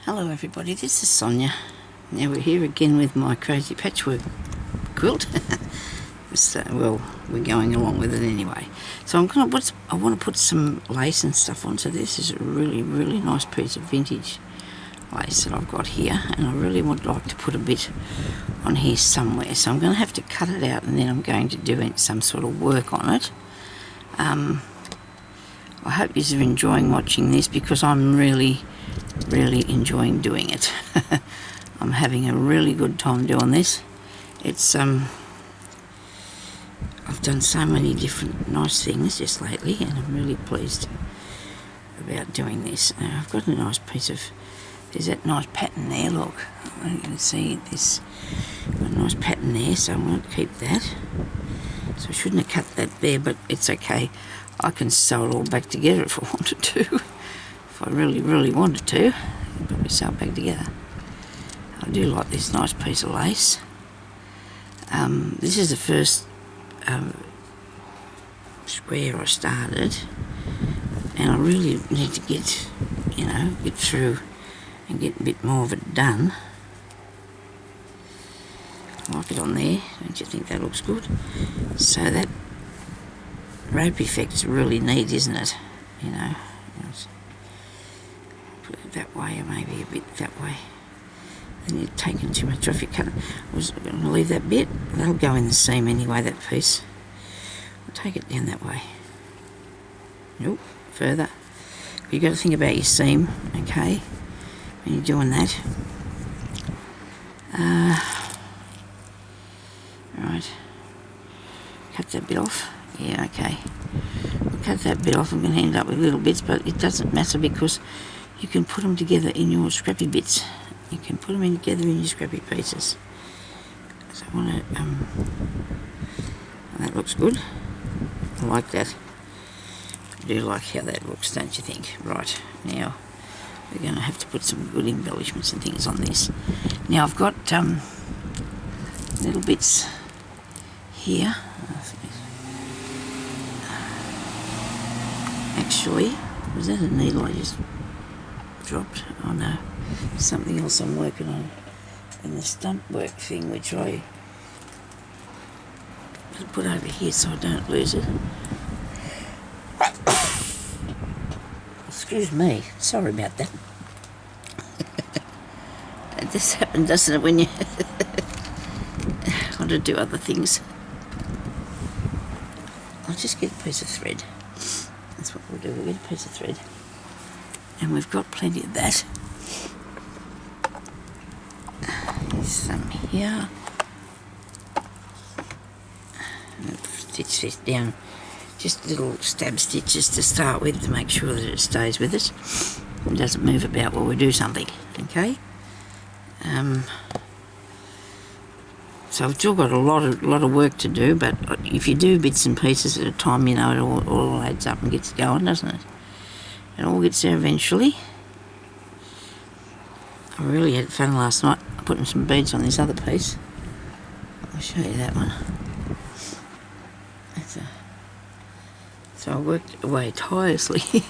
Hello everybody, this is Sonya. Now we're here again with my crazy patchwork quilt. Well, we're going along with it anyway. So I want to put some lace and stuff onto this. This is a really nice piece of vintage lace that I've got here, and I really would like to put a bit on here somewhere. So I'm going to have to cut it out, and then I'm going to do some sort of work on it. I hope you're enjoying watching this, because I'm really enjoying doing it. I'm having a really good time doing this. It's I've done so many different nice things just lately, and I'm really pleased about doing this. Now I've got a nice piece of, there's that nice pattern there, look. You can see this, a nice pattern there, so I'm going to keep that. So I shouldn't have cut that there, but it's okay. I can sew it all back together if I wanted to. If I really wanted to, I'd probably sew it back together. I do like this nice piece of lace. This is the first square I started, and I really need to get through and get a bit more of it done. I like it on there, don't you think that looks good? So that rope effect's really neat, isn't it? Put it that way, or maybe a bit that way. Then you're taking too much off your cut. I was going to leave that bit. That'll go in the seam anyway, that piece. I'll take it down that way. Nope, further. You've got to think about your seam, okay, when you're doing that. Right. Cut that bit off. Yeah, okay. I'll cut that bit off. I'm going to end up with little bits, but it doesn't matter, because you can put them together in your scrappy bits. You can put them together in your scrappy pieces. So I want to, that looks good. I like that. I do like how that looks, don't you think? Right, now we're going to have to put some good embellishments and things on this. Now I've got little bits here. Actually, was that a needle I just dropped? Oh no, something else I'm working on in the stump work thing, which I put over here so I don't lose it. Excuse me, sorry about that. This happens, doesn't it, when you want to do other things? I'll just get a piece of thread. That's what we'll do, we'll get a piece of thread. And we've got plenty of that. There's some here. And stitch this down. Just little stab stitches to start with, to make sure that it stays with us and doesn't move about while we do something, okay? So I've still got a lot of work to do, but if you do bits and pieces at a time, it all adds up and gets going, doesn't it? It all gets there eventually. I really had fun last night putting some beads on this other piece. I'll show you that one. So I worked away tirelessly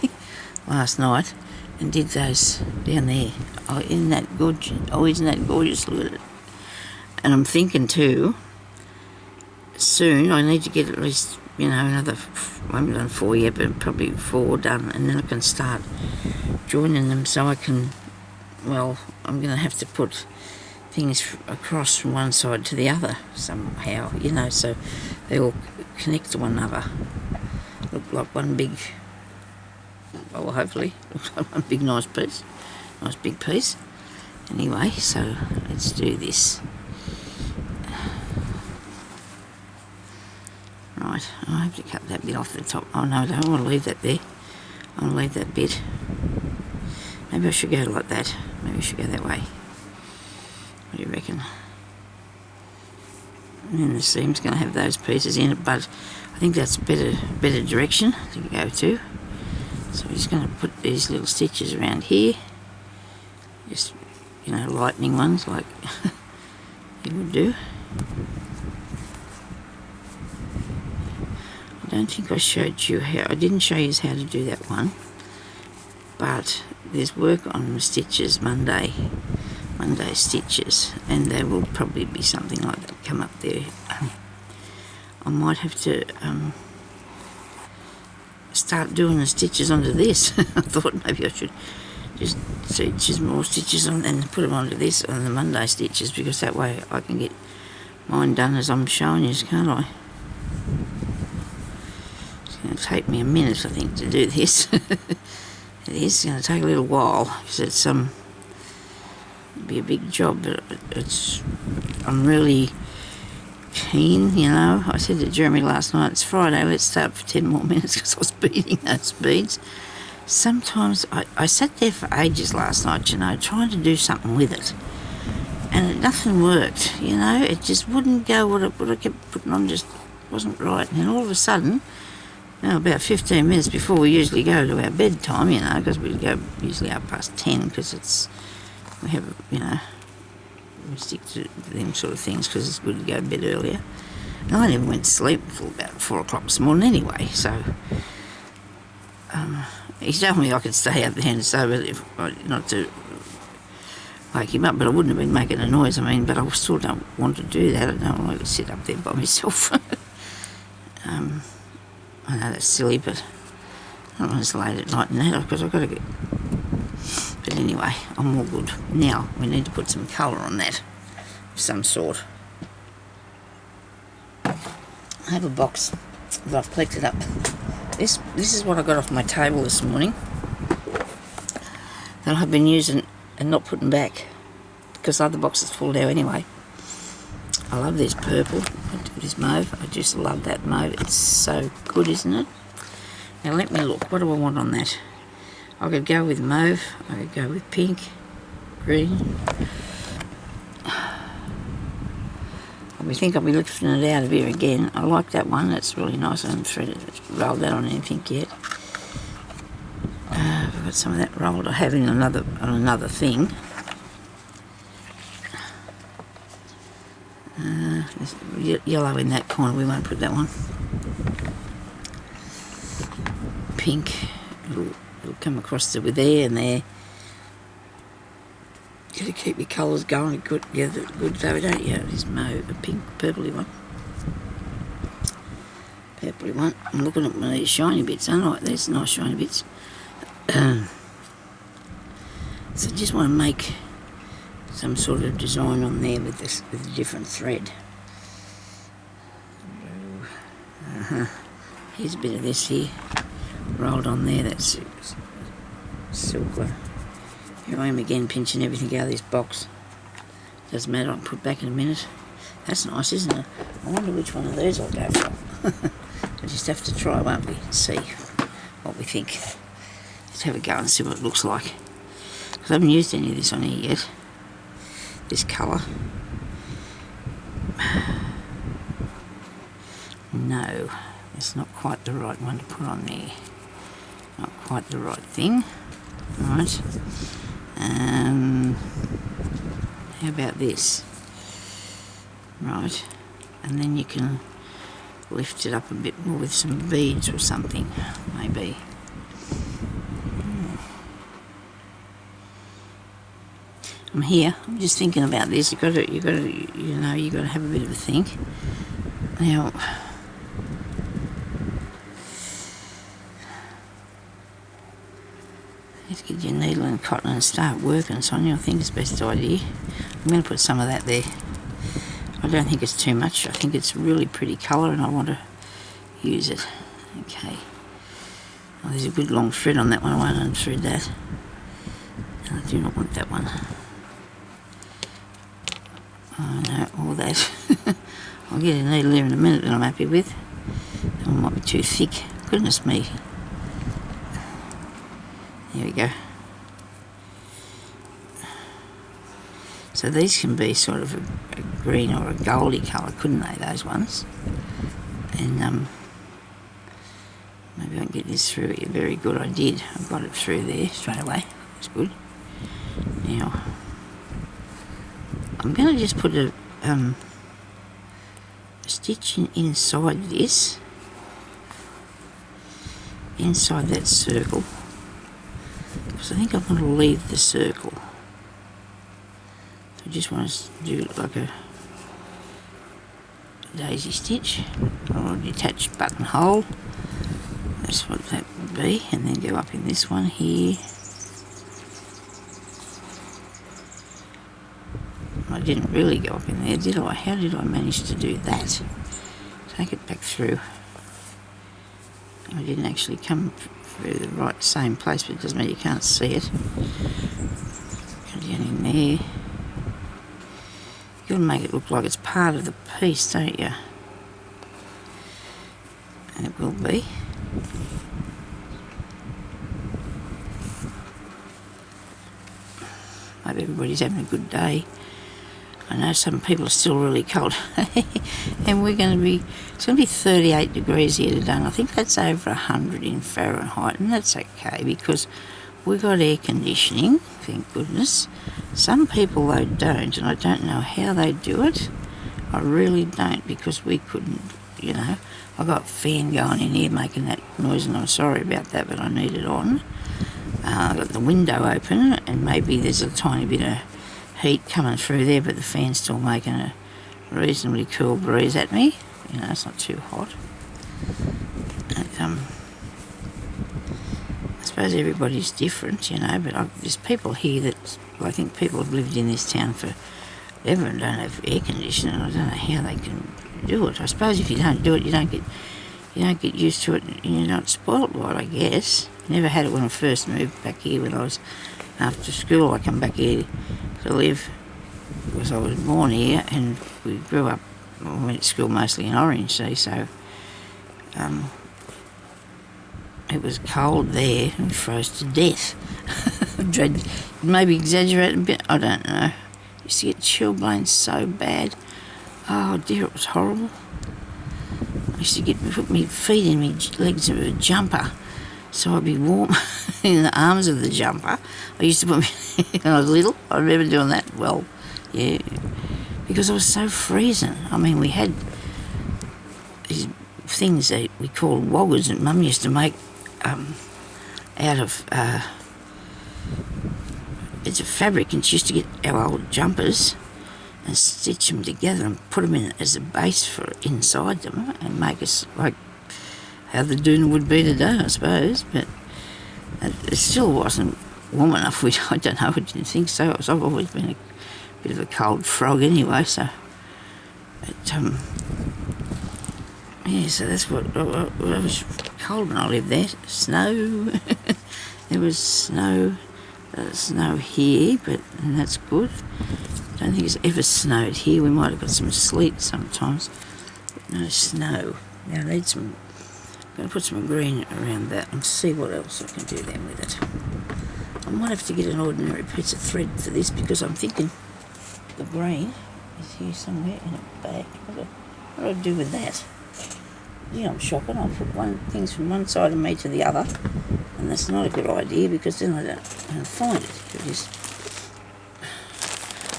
last night and did those down there. Oh, isn't that gorgeous? Oh, isn't that gorgeous? Look at it. And I'm thinking too, soon I need to get at least, another, I haven't done 4 yet, but probably 4 done, and then I can start joining them, so I can, well, I'm going to have to put things across from one side to the other somehow, so they all connect to one another. Look like one big, well, hopefully, looks like one big nice piece, nice big piece. Anyway, so let's do this. Right, I have to cut that bit off the top. Oh no, I don't want to leave that there. I want to leave that bit. Maybe I should go like that. Maybe I should go that way. What do you reckon? And then the seam's going to have those pieces in it, but I think that's a better direction to go to. So we're just going to put these little stitches around here. Just, lightning ones like you would do. I don't think I showed you how, I didn't show you how to do that one, but there's work on the stitches Monday stitches, and there will probably be something like that come up there. I might have to start doing the stitches onto this. I thought maybe I should just stitch more stitches on and put them onto this on the Monday stitches, because that way I can get mine done as I'm showing you, can't I? It's going to take me a minute, I think, to do this. It is going to take a little while, because it's be a big job, but I'm really keen, you know. I said to Jeremy last night, it's Friday, let's start for 10 more minutes, because I was beating those beads. Sometimes I sat there for ages last night, you know, trying to do something with it, and nothing worked, you know. It just wouldn't go. What I kept putting on just wasn't right. And then all of a sudden, about 15 minutes before we usually go to our bedtime, you know, because we go usually up past 10, because we have, you know, we stick to them sort of things because it's good to go to bed earlier. And I never went to sleep until about 4 o'clock this morning anyway, so he told me I could stay up there and sober not to wake him up, but I wouldn't have been making a noise, I mean, but I still don't want to do that. I don't like to sit up there by myself. I know that's silly, but I don't want to late at night and that, because I've got to get... But anyway, I'm all good. Now, we need to put some colour on that of some sort. I have a box that I've collected up. This is what I got off my table this morning that I've been using and not putting back, because other boxes fall down anyway. I love this purple, this mauve. I just love that mauve. It's so good, isn't it? Now let me look. What do I want on that? I could go with mauve. I could go with pink, green. I think I'll be lifting it out of here again. I like that one. That's really nice. I haven't threaded it, rolled that on anything yet. I've got some of that rolled. I have on another thing. There's yellow in that corner. We won't put that one. Pink. It'll come across with there and there. Got to keep your colours going good though, don't you? This mauve, a pink, purpley one. Purpley one. I'm looking at one of these shiny bits, aren't I? There's nice shiny bits. So I just want to make some sort of design on there with a different thread. Here's a bit of this here, rolled on there. That's silk. Here I am again, pinching everything out of this box. Doesn't matter, I'll put back in a minute. That's nice, isn't it? I wonder which one of these I'll go for. We just have to try, won't we? See what we think. Let's have a go and see what it looks like. Because I haven't used any of this on here yet. This colour. No, it's not quite the right one to put on there. Not quite the right thing. Right. How about this? Right. And then you can lift it up a bit more with some beads or something, maybe. I'm here. I'm just thinking about this. You got to have a bit of a think. Now, let's get your needle and cotton and start working, Sonya. I think it's the best idea. I'm going to put some of that there. I don't think it's too much. I think it's really pretty colour and I want to use it. Okay. Oh, there's a good long thread on that one. I won't unthread that. And I do not want that one. Oh no, all that. I'll get a needle there in a minute that I'm happy with. That one might be too thick. Goodness me. There we go. So these can be sort of a green or a goldy colour, couldn't they, those ones? And maybe I can get this through it. Very good, I did. I got it through there straight away. That's good. Now, I'm going to just put a stitch inside this, inside that circle. because I think I'm going to leave the circle. I just want to do like a daisy stitch or a detached buttonhole. That's what that would be, and then go up in this one here. I didn't really go up in there, did I? How did I manage to do that? Take it back through. I didn't actually come through the right same place, but it doesn't mean you can't see it. Go down in there. You've got to make it look like it's part of the piece, don't you? And it will be. Hope everybody's having a good day. I know some people are still really cold. And it's going to be 38 degrees here today, and I think that's over 100 in Fahrenheit, and that's okay because we've got air conditioning, thank goodness. Some people, though, don't, and I don't know how they do it. I really don't, because we couldn't, you know. I've got a fan going in here making that noise, and I'm sorry about that, but I need it on. I've got the window open, and maybe there's a tiny bit of heat coming through there, but the fan's still making a reasonably cool breeze at me. You know, it's not too hot. And, I suppose everybody's different, you know, but there's people here that, well, I think people have lived in this town forever and don't have air conditioning. I don't know how they can do it. I suppose if you don't do it, you don't get used to it, and you're not spoilt by it, I guess. Never had it when I first moved back here. When I was after school, I come back here to live because I was born here, and we grew up. We went to school mostly in Orange, see, so it was cold there and froze to death. Maybe exaggerate a bit, I don't know. Used to get chilblains so bad. Oh dear, it was horrible. I used to put my feet in my legs of a jumper, so I'd be warm in the arms of the jumper. I used to put when I was little, I remember doing that. Well, yeah, because I was so freezing. I mean, we had these things that we called woggers that Mum used to make out of it's a fabric, and she used to get our old jumpers and stitch them together and put them in as a base for inside them and make us like how the doona would be today, I suppose. But it still wasn't warm enough. I don't know, I didn't think so. I've always been a bit of a cold frog anyway, so but, yeah, so that's what I was cold when I lived there. Snow. There was snow here, and that's good. I don't think it's ever snowed here. We might have got some sleet sometimes, but no snow. Now I need some. I'm going to put some green around that and see what else I can do then with it. I might have to get an ordinary piece of thread for this, because I'm thinking the green is here somewhere in a bag. What do I do with that? Yeah, I'm shopping. I'll put things from one side of me to the other, and that's not a good idea, because then I don't find it.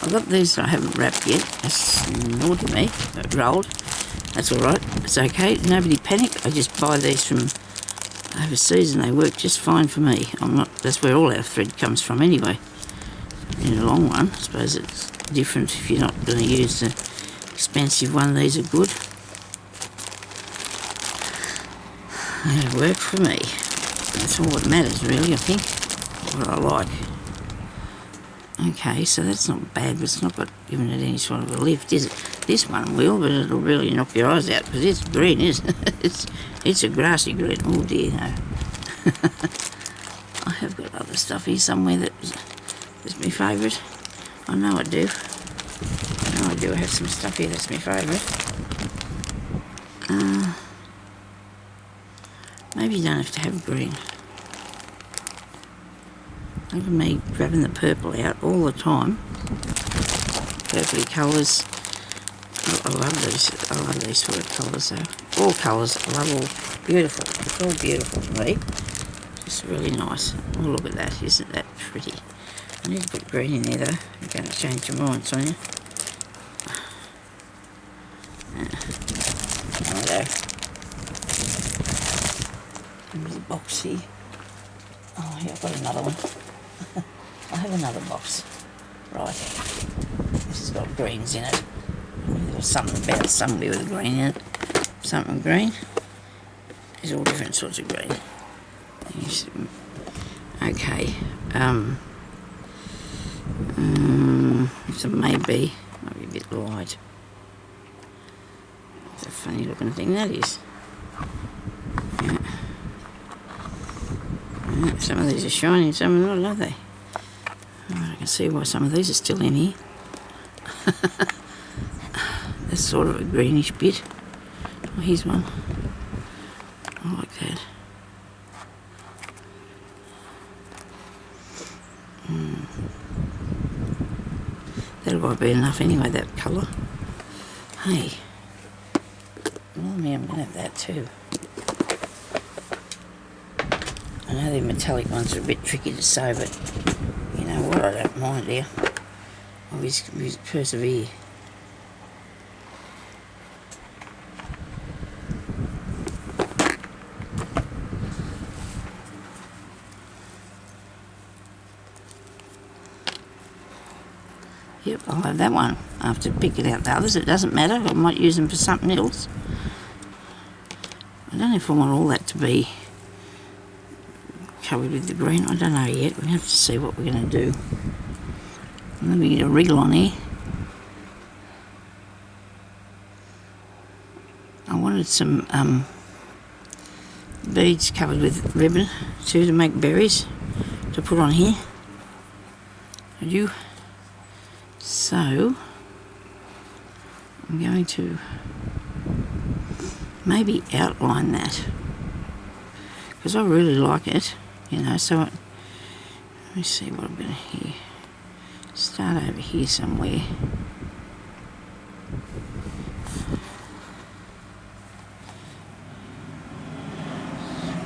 I've got these that I haven't wrapped yet. That's naughty me. Rolled. That's all right. It's okay. Nobody panic. I just buy these from overseas, and they work just fine for me. That's where all our thread comes from anyway. In the long run, I suppose it's different if you're not going to use the expensive one. These are good. They work for me. That's all that matters, really, I think. What I like. Okay, so that's not bad, but it's not got given it any sort of a lift, is it? This one will, but it'll really knock your eyes out, because it's green, isn't it? It's a grassy green. Oh dear, no. I have got other stuff here somewhere that's my favourite. I know I do. I have some stuff here that's my favourite. Maybe you don't have to have green. Look at me grabbing the purple out all the time. Purpley colours. I love these. I love these sort of colours though. All colours. I love all. Beautiful. It's all beautiful to me. Just really nice. Oh, look at that. Isn't that pretty? I need to put green in there though. I'm going to change your mind, Sonya. Righto. There's a box here. Oh, yeah, I've got another one. I have another box. Right. This has got greens in it. There was something about somewhere with a green in it. Something green. There's all different sorts of green. Okay. So maybe might be a bit light. It's a funny looking thing that is. Yeah. Yeah, some of these are shiny, some are not, are they? I can see why some of these are still in here. That's sort of a greenish bit. Oh, here's one. I like that. That'll probably be enough anyway, that colour. Hey. Well, me, I'm going to have that too. I know the metallic ones are a bit tricky to sew, but you know what, I don't mind here. Always persevere. Yep, I'll have that one. I have to pick it out the others. It doesn't matter. I might use them for something else. I don't know if I want all that to be covered with the green. I don't know yet. We have to see what we're going to do. Let me get a wriggle on here. I wanted some beads covered with ribbon too to make berries to put on here. I do. So I'm going to maybe outline that because I really like it, you know. So let me see what I'm going to here. Start over here somewhere.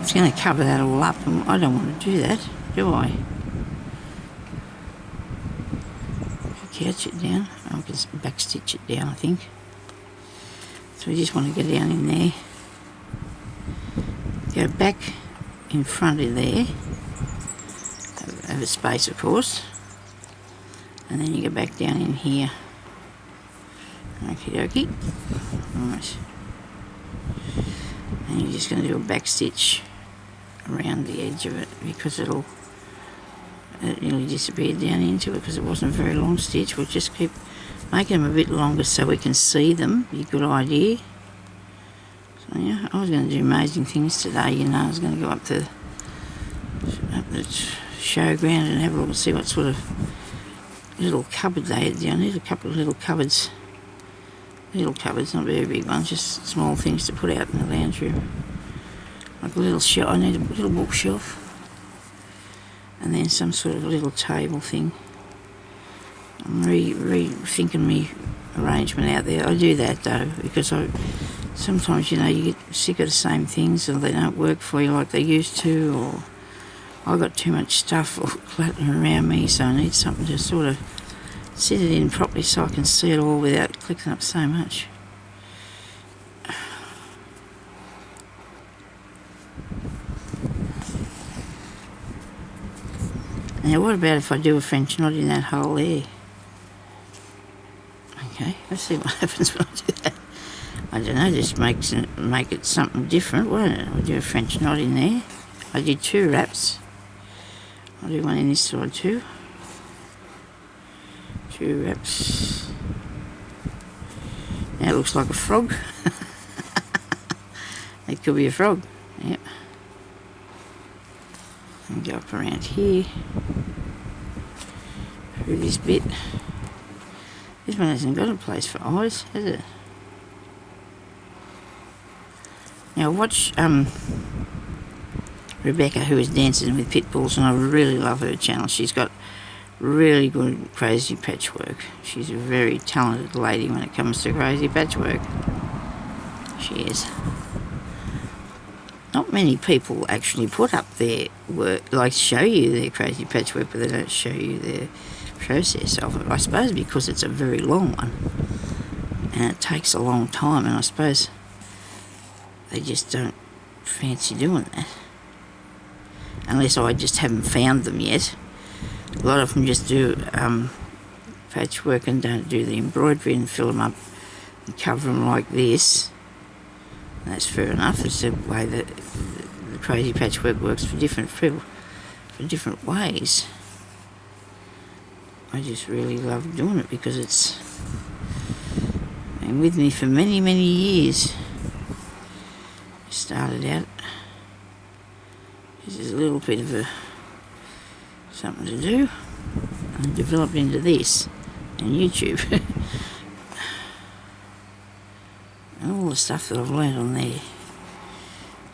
It's going to cover that all up, and I don't want to do that, do I? Catch it down. I can back stitch it down, I think. So we just want to go down in there. Go back in front of there. Have a space, of course. And then you go back down in here. Okie dokie. Right. And you're just going to do a back stitch around the edge of it because it nearly disappeared down into it because it wasn't a very long stitch. We'll just keep making them a bit longer so we can see them. Be a good idea. So yeah, I was going to do amazing things today, you know. I was going to go up the showground and have a look and see what sort of little cupboard they had down. There's a couple of little cupboards. Little cupboards, not very big ones, just small things to put out in the lounge room. Like a little shelf. I need a little bookshelf. And then some sort of little table thing. I'm rethinking my arrangement out there. I do that though because sometimes, you know, you get sick of the same things or they don't work for you like they used to, or I've got too much stuff cluttering around me, so I need something to sort of sit it in properly so I can see it all without clicking up so much. Now what about if I do a French knot in that hole there? Okay, let's see what happens when I do that. I don't know, just make it something different, won't it? I'll do a French knot in there. I did 2 wraps. I'll do one in this side too. 2 wraps. Now it looks like a frog. It could be a frog, yep. And go up around here through this bit. This one hasn't got a place for eyes, has it? Now watch Rebecca, who is dancing with pit bulls, and I really love her channel. She's got really good crazy patchwork. She's a very talented lady when it comes to crazy patchwork. She is. Not many people actually put up their work, like show you their crazy patchwork, but they don't show you their process of it. I suppose because it's a very long one and it takes a long time, and I suppose they just don't fancy doing that. Unless I just haven't found them yet. A lot of them just do patchwork and don't do the embroidery and fill them up and cover them like this. And that's fair enough. It's the way that the crazy patchwork works for different people, for different ways. I just really love doing it because it's been with me for many, many years. Started out this is a little bit of something to do, and developed into this and YouTube. And all the stuff that I've learned on there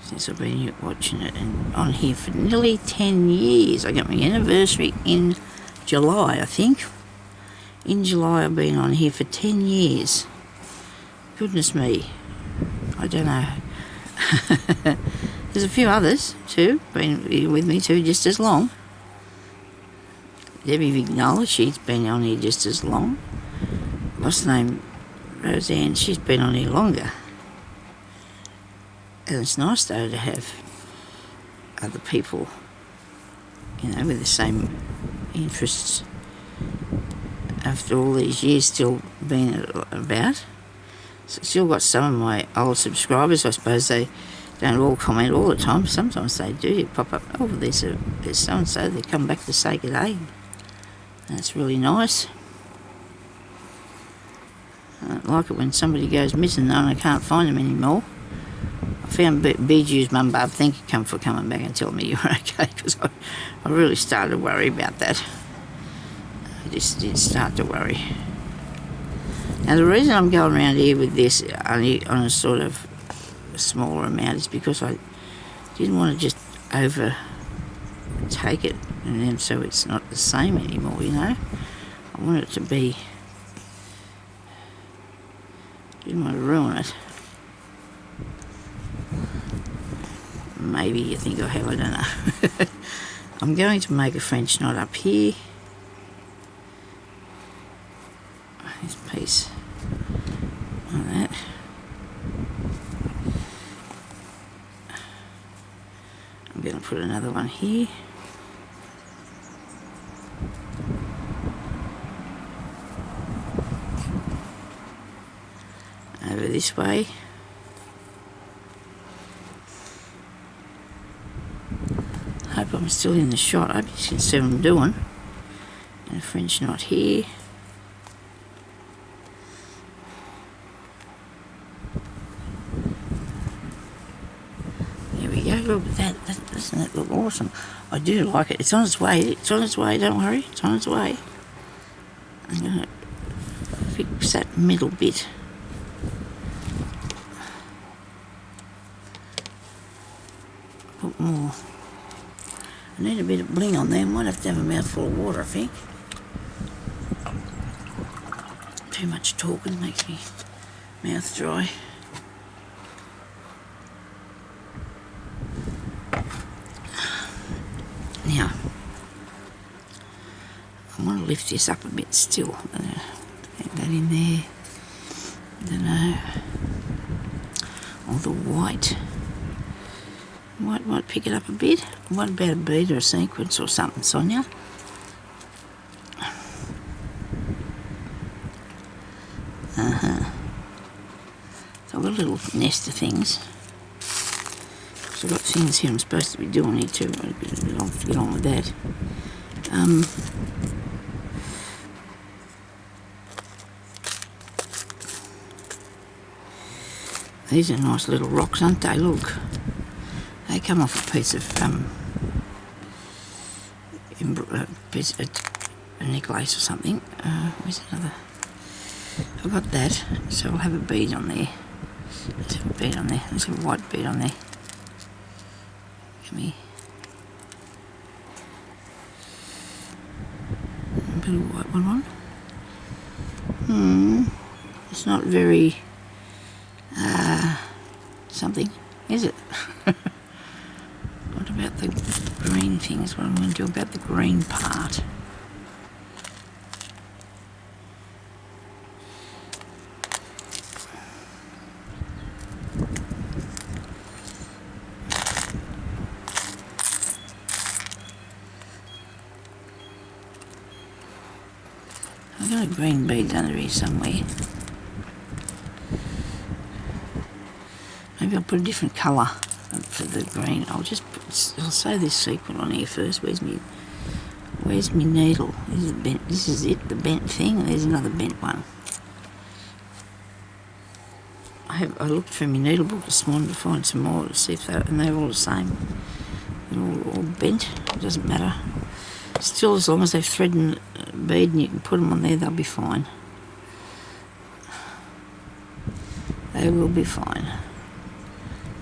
since I've been watching it, and on here for nearly 10 years. I got my anniversary in July, I think. In July I've been on here for 10 years. Goodness me. I don't know. There's a few others too, been with me too just as long. Debbie Vignola, she's been on here just as long. What's her name? Roseanne, she's been on here longer. And it's nice though to have other people, with the same interests after all these years still being about. So still got some of my old subscribers. I suppose they don't all comment all the time. Sometimes they do. You pop up, oh, there's so-and-so. They come back to say good day. That's really nice. I don't like it when somebody goes missing and I can't find them anymore. I found Biju's mum, Barb. Thank you for coming back and telling me you're okay, because I really started to worry about that. I just did start to worry. Now the reason I'm going around here with this only on a sort of smaller amount is because I didn't want to just overtake it and then so it's not the same anymore, I want it to be, didn't want to ruin it. Maybe you think I have, I don't know. I'm going to make a French knot up here. This piece on that. I'm going to put another one here. Over this way. Hope I'm still in the shot. I hope you can see what I'm doing. And a French knot here. There we go. Look at that. Doesn't that look awesome? I do like it. It's on its way. It's on its way. Don't worry. It's on its way. I'm going to fix that middle bit. Put more. I need a bit of bling on there. Might have to have a mouthful of water, I think. Too much talking makes me mouth dry. Now, I want to lift this up a bit still. Get that in there. I don't know. Or the white. Might pick it up a bit. What about a bead or a sequence or something, Sonya? So I've got a little nest of things. So I've got things here I'm supposed to be doing here too. I'll get on with that. These are nice little rocks, aren't they? Look. They come off a piece of a necklace or something. Where's another? I've got that, so I'll have a bead on there. Let's have a bead on there. Let's have a white bead on there. Come here. Put a white one on. It's not very something, is it? What about the green things? What I'm going to do about the green part? I've got a green bead under here somewhere. Maybe I'll put a different colour for the green. I'll sew this sequin on here first. Where's my needle? This is it, the bent thing. There's another bent one. I looked for my needle book this morning to find some more to see if and they're all the same. They're all bent. It doesn't matter. Still, as long as they've thread and bead and you can put them on there, they'll be fine. They will be fine.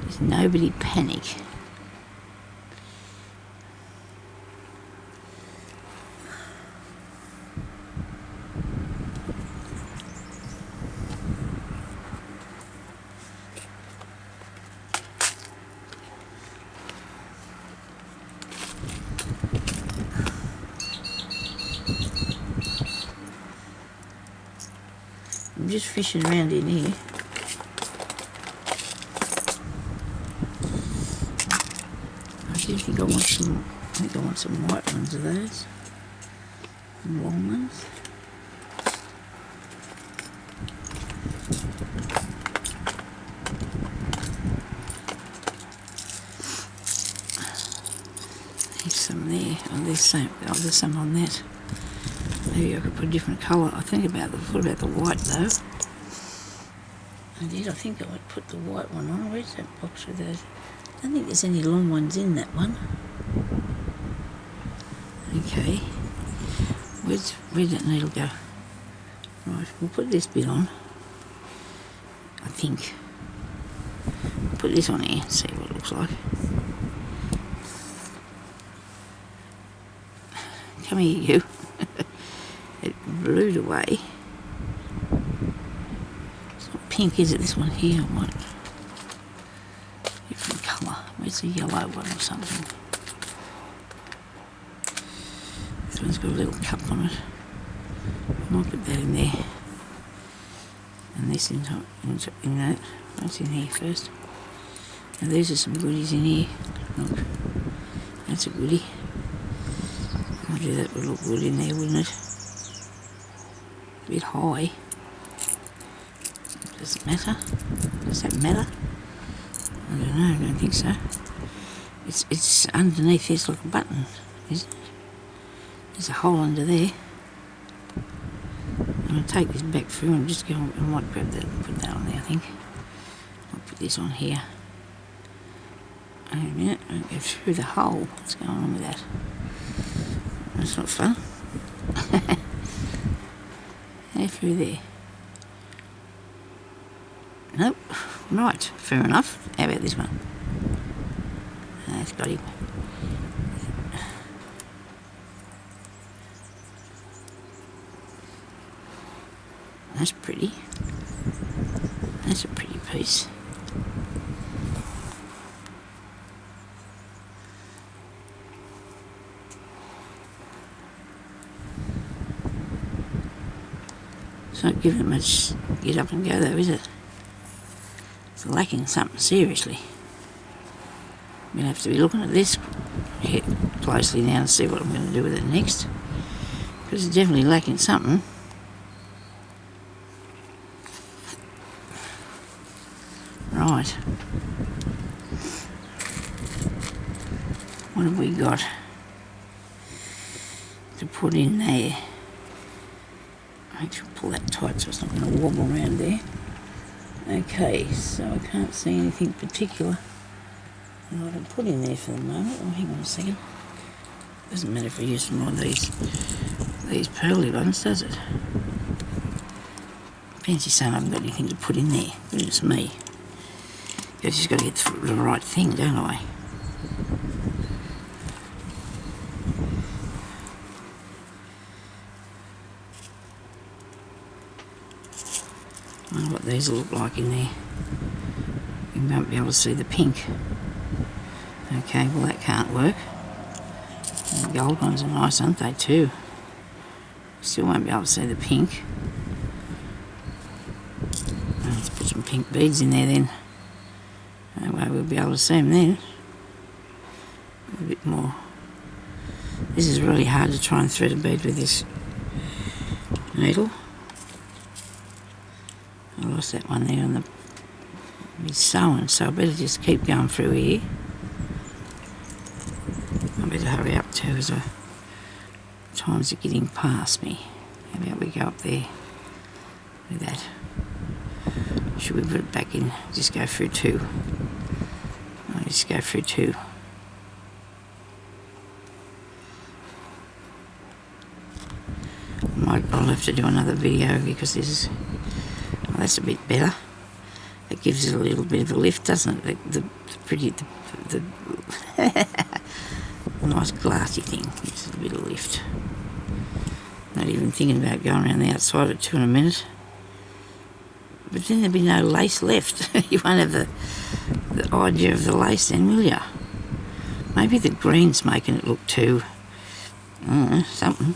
There's nobody panic. I'm just fishing around in here. I think I want some white ones of those. Long ones. There's some there. There's some on that. Maybe I could put a different colour. I thought about the white though. I think I would put the white one on. Where's that box with those? I don't think there's any long ones in that one. Okay. Where'd that needle go? Right, we'll put this bit on. I think. Put this on here and see what it looks like. Come here, you. It blew away. It's not pink, is it? This one here, I want different colour. Where's the yellow one or something? This one's got a little cup on it. I might put that in there. And this in that. What's in here first? Now these are some goodies in here. Look, that's a goodie. Maybe that would look good in there, wouldn't it? A bit high. Does it matter? Does that matter? I don't know, I don't think so. It's underneath this like a button, isn't it? There's a hole under there. I'm going to take this back through and just go, I might grab that and put that on there, I think. I'll put this on here. Wait a minute, I'll go through the hole. What's going on with that? That's not fun. Go through there. Nope. Right, fair enough. How about this one? That's got him. That's pretty. That's a pretty piece. It's not giving it much get up and go though, is it? It's lacking something seriously. I'm going to have to be looking at this closely now and see what I'm going to do with it next. Because it's definitely lacking something. Right. What have we got to put in there? Make sure pull that tight so it's not going to wobble around there. Okay, so I can't see anything particular that I can put in there for the moment. Oh, hang on a second. Doesn't matter if I use some more of these pearly ones, does it? Fancy saying I haven't got anything to put in there, but it's me. I've just got to get the right thing, don't I? I wonder what these will look like in there. You won't be able to see the pink. Okay, well that can't work. And the gold ones are nice, aren't they, too? Still won't be able to see the pink. Let's put some pink beads in there then. That way we'll be able to see them then. A bit more. This is really hard to try and thread a bead with this. needle. I lost that one there on the sewing, so I better just keep going through here. I better hurry up too, as times are getting past me. How about we go up there with that? Should we put it back in? Just go through two. I'll just go through two. I'll have to do another video because this is, well, that's a bit better. It gives it a little bit of a lift, doesn't it? The nice glassy thing gives it a bit of lift. Not even thinking about going around the outside at 2 in a minute. But then there'll be no lace left. You won't have the idea of the lace then, will you? Maybe the green's making it look too, I don't know, something.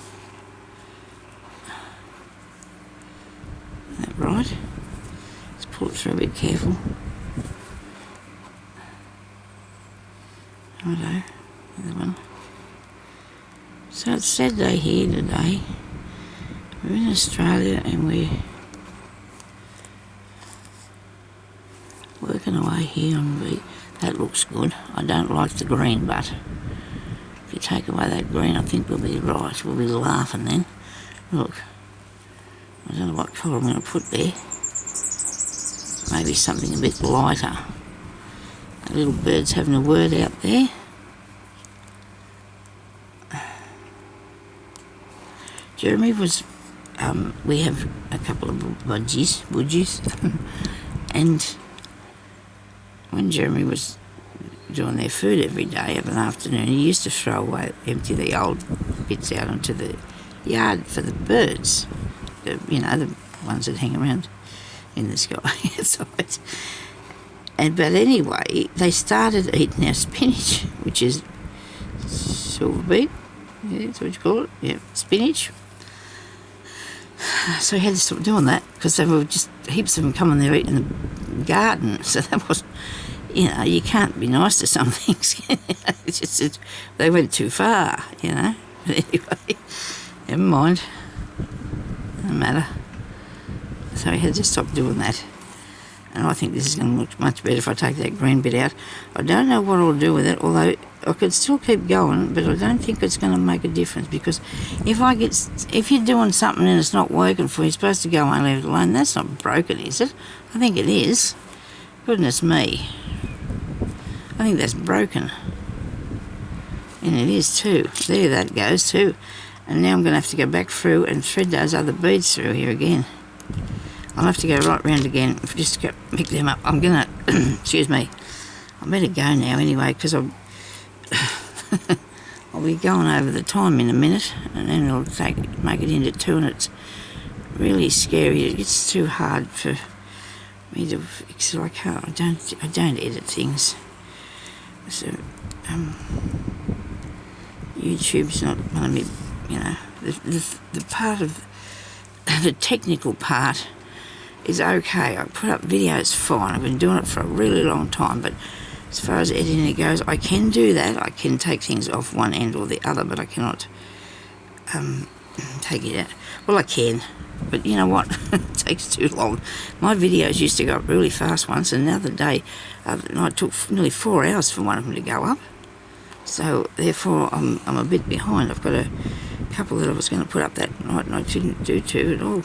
Is that right? Let's pull it through a bit careful. Righto, another one. So it's Saturday here today. We're in Australia and we're working away here on the, that looks good. I don't like the green, but if you take away that green, I think we'll be right. We'll be laughing then. Look, I don't know what colour I'm going to put there. Maybe something a bit lighter. The little bird's having a word out there. Jeremy was, we have a couple of budgies, and when Jeremy was doing their food every day of an afternoon, he used to throw away, empty the old bits out into the yard for the birds, you know, the ones that hang around in the sky outside. But anyway, they started eating our spinach, which is silver beet, yeah, that's what you call it, yeah, spinach. So he had to stop doing that because there were just heaps of them coming there eating the garden. So that was, you know, you can't be nice to some things. It's just, they went too far, you know. But anyway, never mind. Doesn't matter. So he had to stop doing that. And I think this is going to look much better if I take that green bit out. I don't know what I'll do with it, although I could still keep going, but I don't think it's going to make a difference because if you're doing something and it's not working for you, you're supposed to go and leave it alone. That's not broken, is it? I think it is. Goodness me. I think that's broken. And it is too. There that goes too. And now I'm going to have to go back through and thread those other beads through here again. I'll have to go right round again just to pick them up. I'm going to, excuse me, I better go now anyway because I'll be going over the time in a minute and then it'll make it into 2 and it's really scary. It's too hard for me to fix it. I can't, I don't edit things. So, YouTube's not one of me, you know, the part of, the technical part is okay. I put up videos fine. I've been doing it for a really long time, but as far as editing it goes, I can do that. I can take things off one end or the other, but I cannot take it out. Well, I can, but you know what? It takes too long. My videos used to go up really fast once, and the other day, it took nearly 4 hours for one of them to go up. So therefore, I'm a bit behind. I've got a couple that I was going to put up that night, and I didn't do two at all.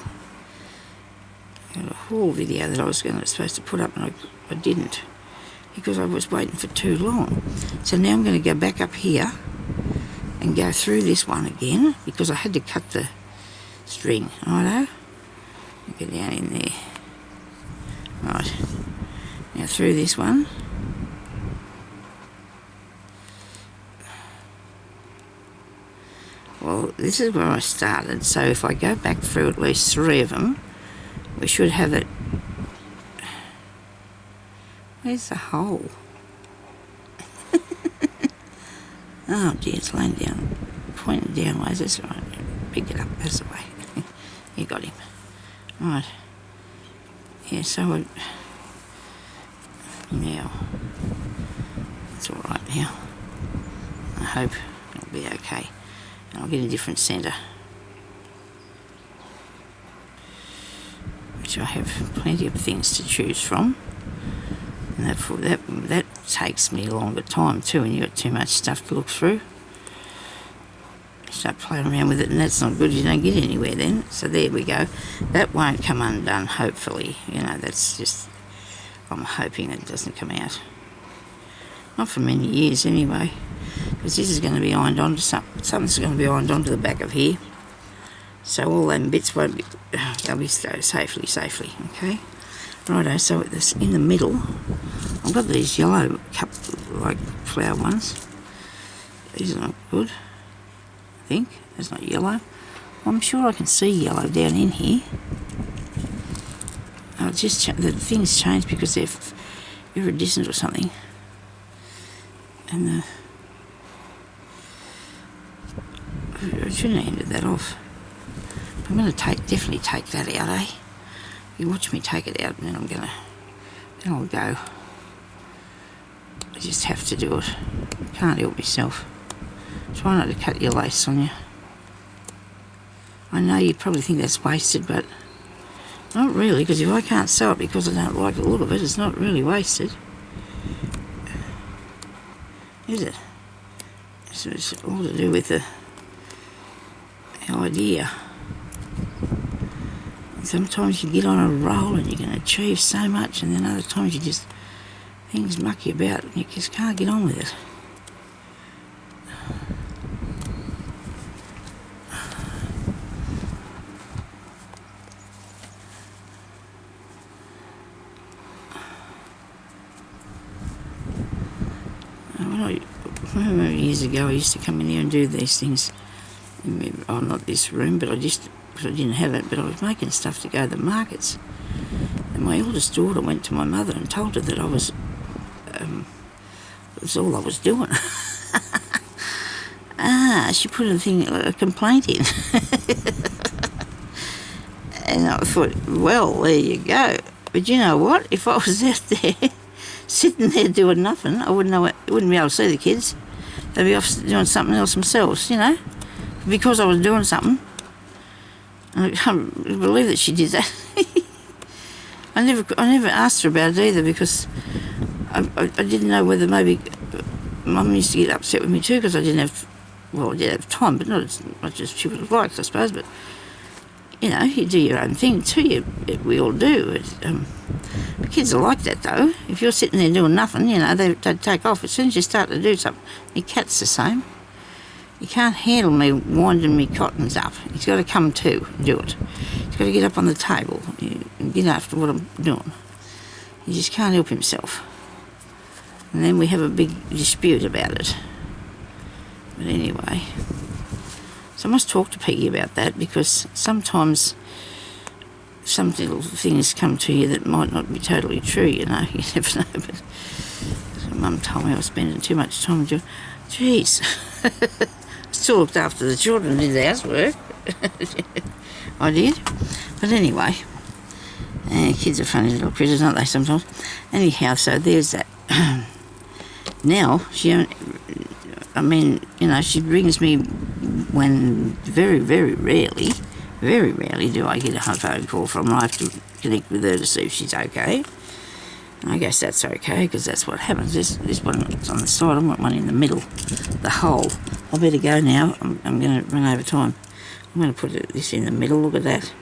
I had a whole video that I was supposed to put up, and I didn't because I was waiting for too long. So now I'm going to go back up here and go through this one again because I had to cut the string. Righto, get down in there. Right, now through this one. Well, this is where I started, so if I go back through at least 3 of them, we should have it. Where's the hole? Oh dear, it's laying down, pointing downwards. That's right. Pick it up. That's the way. You got him. Right. Yeah. So now it's all right now. I hope it'll be okay. And I'll get a different centre. which I have plenty of things to choose from. And that takes me a longer time too, when you've got too much stuff to look through. You start playing around with it, and that's not good. You don't get anywhere then. So there we go. That won't come undone, hopefully. You know, that's just, I'm hoping it doesn't come out. Not for many years anyway, because this is going to be ironed onto something's going to be ironed onto the back of here. So all them bits won't be, they'll be stowed safely, okay? Righto, so this in the middle, I've got these yellow cup, like flower ones. These are not good, I think. That's not yellow. I'm sure I can see yellow down in here. Oh, just the things change because they're iridescent or something. And I shouldn't have ended that off. I'm going to definitely take that out, eh? You watch me take it out, and then then I'll go. I just have to do it. Can't help myself. Try not to cut your lace, Sonya. I know you probably think that's wasted, but not really, because if I can't sew it because I don't like the look of it, it's not really wasted. Is it? It's all to do with the idea. Sometimes you get on a roll and you can achieve so much, and then other times things muck you about and you just can't get on with it. I remember years ago I used to come in here and do these things. Oh, not this room, but because I didn't have it, but I was making stuff to go to the markets. And my eldest daughter went to my mother and told her that it was all I was doing. She put a complaint in. And I thought, well, there you go. But you know what? If I was out there, sitting there doing nothing, I wouldn't be able to see the kids. They'd be off doing something else themselves, you know, because I was doing something. I can't believe that she did that. I never asked her about it either, because I didn't know whether maybe Mum used to get upset with me too, because I did have time, but not as much as she would have liked, I suppose. But you know, you do your own thing too. We all do. The kids are like that though. If you're sitting there doing nothing, you know, they take off as soon as you start to do something. Your cat's the same. You can't handle me winding me cottons up. He's got to come to do it. He's got to get up on the table and get after what I'm doing. He just can't help himself. And then we have a big dispute about it. But anyway, so I must talk to Peggy about that, because sometimes some little things come to you that might not be totally true, you know. You never know. But Mum told me I was spending too much time doing. Jeez. Still looked after the children, did the housework. I did. But anyway, kids are funny little critters, aren't they, sometimes? Anyhow, so there's that. Now, she brings me when very, very rarely do I get a phone call from her. I have to connect with her to see if she's okay. I guess that's okay, because that's what happens. This one that's on the side, I want one in the middle, the hole. I better go now. I'm going to run over time. I'm going to put this in the middle. Look at that.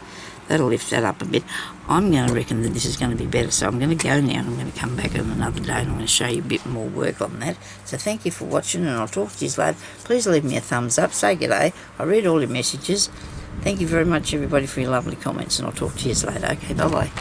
That'll lift that up a bit. I'm going to reckon that this is going to be better, so I'm going to go now, and I'm going to come back on another day, and I'm going to show you a bit more work on that. So thank you for watching, and I'll talk to you later. Please leave me a thumbs up. Say g'day. I read all your messages. Thank you very much, everybody, for your lovely comments, and I'll talk to you later. Okay, bye-bye.